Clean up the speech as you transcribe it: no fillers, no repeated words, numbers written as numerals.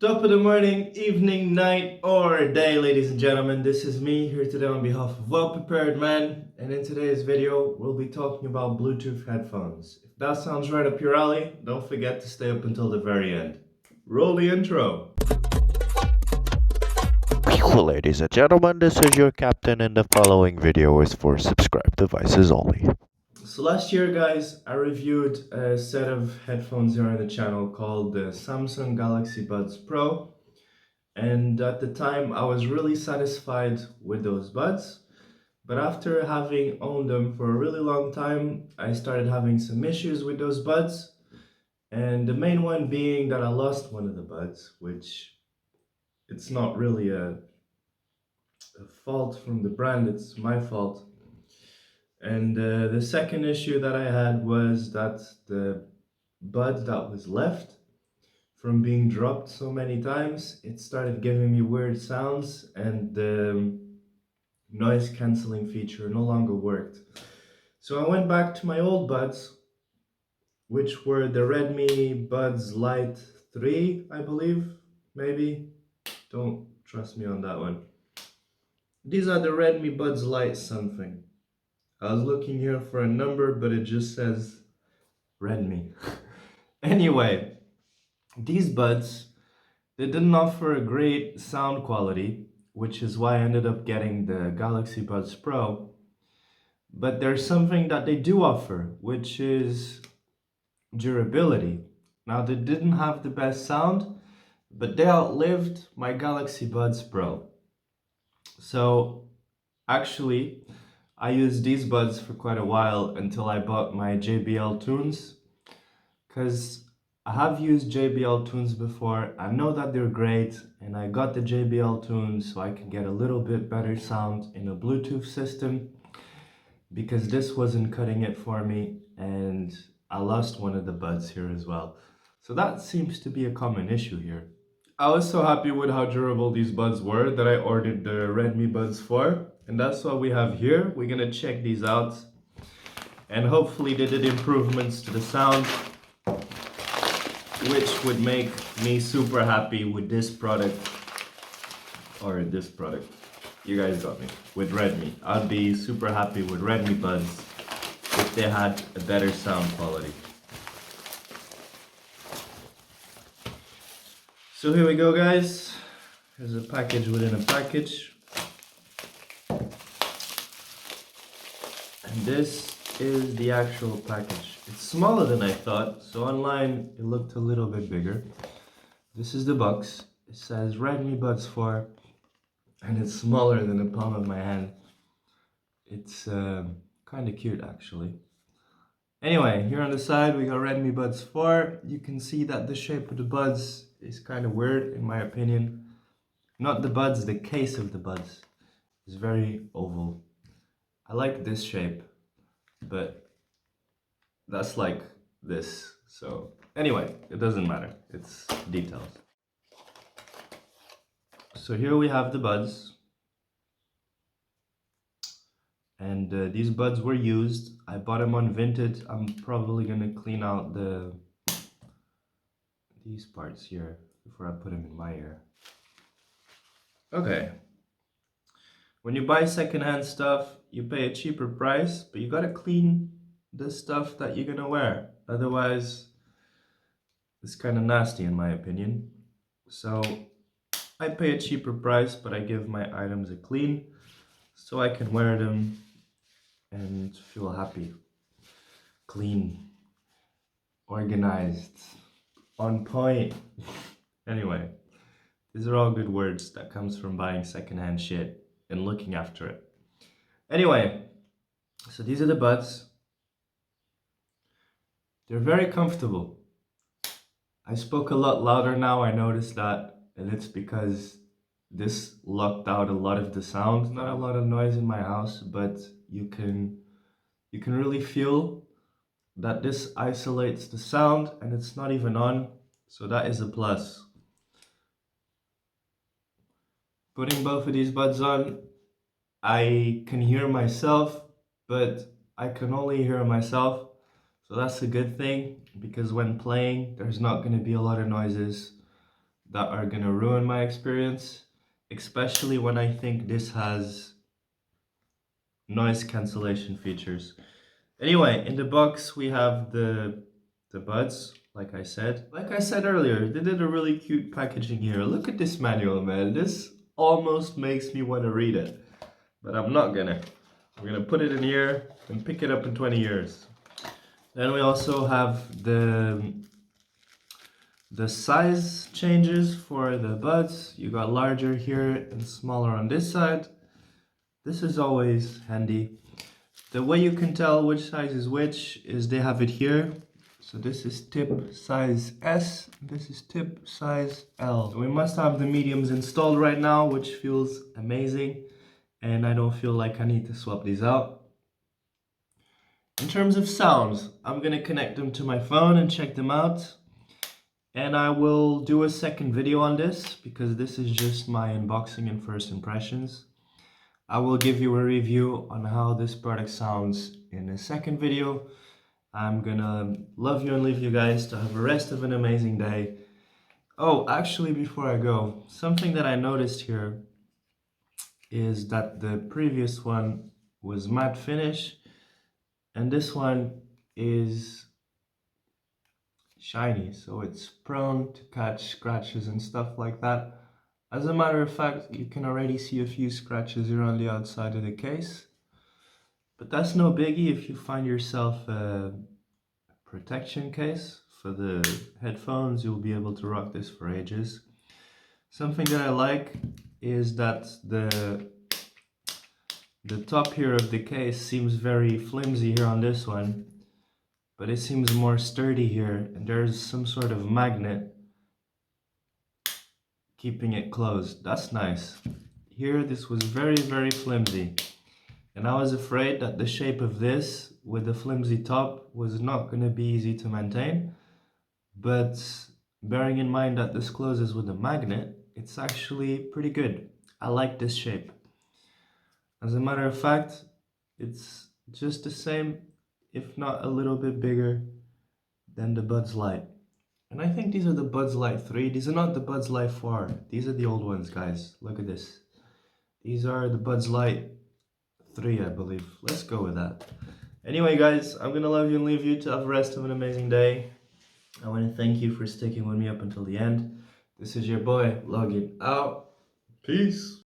Top of the morning, evening, night, or day, ladies and gentlemen. This is me here today on behalf of Well Prepared Man, and in today's video, we'll be talking about Bluetooth headphones. If that sounds right up your alley, don't forget to stay up until the very end. Roll the intro. Ladies and gentlemen, this is your captain, and the following video is for subscribed devices only. So last year, guys, I reviewed a set of headphones here on the channel called the Samsung Galaxy Buds Pro. And at the time, I was really satisfied with those buds. But after having owned them for a really long time, I started having some issues with those buds. And the main one being that I lost one of the buds, which it's not really a fault from the brand, it's my fault. And the second issue that I had was that the bud that was left from being dropped so many times, it started giving me weird sounds, and the noise cancelling feature no longer worked. So I went back to my old buds, which were the Redmi Buds Lite 3, I believe, maybe. Don't trust me on that one. These are the Redmi Buds Lite something. I was looking here for a number, but it just says Redmi. Anyway, these buds, they didn't offer a great sound quality, which is why I ended up getting the Galaxy Buds Pro. But there's something that they do offer, which is durability. Now, they didn't have the best sound, but they outlived my Galaxy Buds Pro. So, actually, I used these buds for quite a while until I bought my JBL Tunes, because I have used JBL Tunes before. I know that they're great, and I got the JBL Tunes so I can get a little bit better sound in a Bluetooth system, because this wasn't cutting it for me, and I lost one of the buds here as well. So that seems to be a common issue here. I was so happy with how durable these buds were that I ordered the Redmi Buds 4, and that's what we have here. We're gonna check these out, and hopefully they did improvements to the sound, which would make me super happy with this product, or this product. You guys got me. With Redmi. I'd be super happy with Redmi Buds if they had a better sound quality. So here we go, guys. There's a package within a package. And this is the actual package. It's smaller than I thought, so online it looked a little bit bigger. This is the box. It says Redmi Buds 4, and it's smaller than the palm of my hand. It's kind of cute, actually. Anyway, here on the side we got Redmi Buds 4. You can see that the shape of the buds is kind of weird, in my opinion. Not the buds, the case of the buds is very oval. I like this shape, but that's like this. So anyway, it doesn't matter. It's details. So here we have the buds. And these buds were used. I bought them on Vinted. I'm probably gonna clean out these parts here before I put them in my ear. Okay. When you buy secondhand stuff, you pay a cheaper price, but you gotta clean the stuff that you're gonna wear. Otherwise, it's kind of nasty in my opinion. So I pay a cheaper price, but I give my items a clean so I can wear them and feel happy, clean, organized, on point. Anyway, these are all good words that comes from buying secondhand shit and looking after it. Anyway, so these are the buds. They're very comfortable. I spoke a lot louder now, I noticed that, and it's because this locked out a lot of the sound. Not a lot of noise in my house, but you can really feel that this isolates the sound, and it's not even on, so that is a plus. Putting both of these buds on, I can hear myself, but I can only hear myself, so that's a good thing, because when playing there's not going to be a lot of noises that are gonna ruin my experience, especially when I think this has noise cancellation features. Anyway, in the box we have the buds, like I said. Like I said earlier, they did a really cute packaging here. Look at this manual, man. This almost makes me want to read it, but I'm not gonna. I'm gonna put it in here and pick it up in 20 years. Then we also have the size changes for the buds. You got larger here and smaller on this side. This is always handy. The way you can tell which size is which is they have it here. So this is tip size S, this is tip size L. We must have the mediums installed right now, which feels amazing. And I don't feel like I need to swap these out. In terms of sounds, I'm gonna connect them to my phone and check them out. And I will do a second video on this because this is just my unboxing and first impressions. I will give you a review on how this product sounds in a second video. I'm gonna love you and leave you guys to have the rest of an amazing day. Oh, actually, before I go, something that I noticed here is that the previous one was matte finish and this one is shiny, so it's prone to catch scratches and stuff like that. As a matter of fact, you can already see a few scratches here on the outside of the case, but that's no biggie if you find yourself a protection case for the headphones. You'll be able to rock this for ages. Something that I like is that the top here of the case seems very flimsy here on this one, but it seems more sturdy here, and there's some sort of magnet keeping it closed. That's nice. Here, this was very, very flimsy, and I was afraid that the shape of this with the flimsy top was not going to be easy to maintain, but bearing in mind that this closes with a magnet, it's actually pretty good. I like this shape. As a matter of fact, it's just the same, if not a little bit bigger than the Buds Light. And I think these are the Buds Light 3. These are not the Buds Light 4. These are the old ones, guys. Look at this. These are the Buds Light 3, I believe. Let's go with that. Anyway, guys, I'm gonna love you and leave you to have the rest of an amazing day. I want to thank you for sticking with me up until the end. This is your boy, logging out. Peace.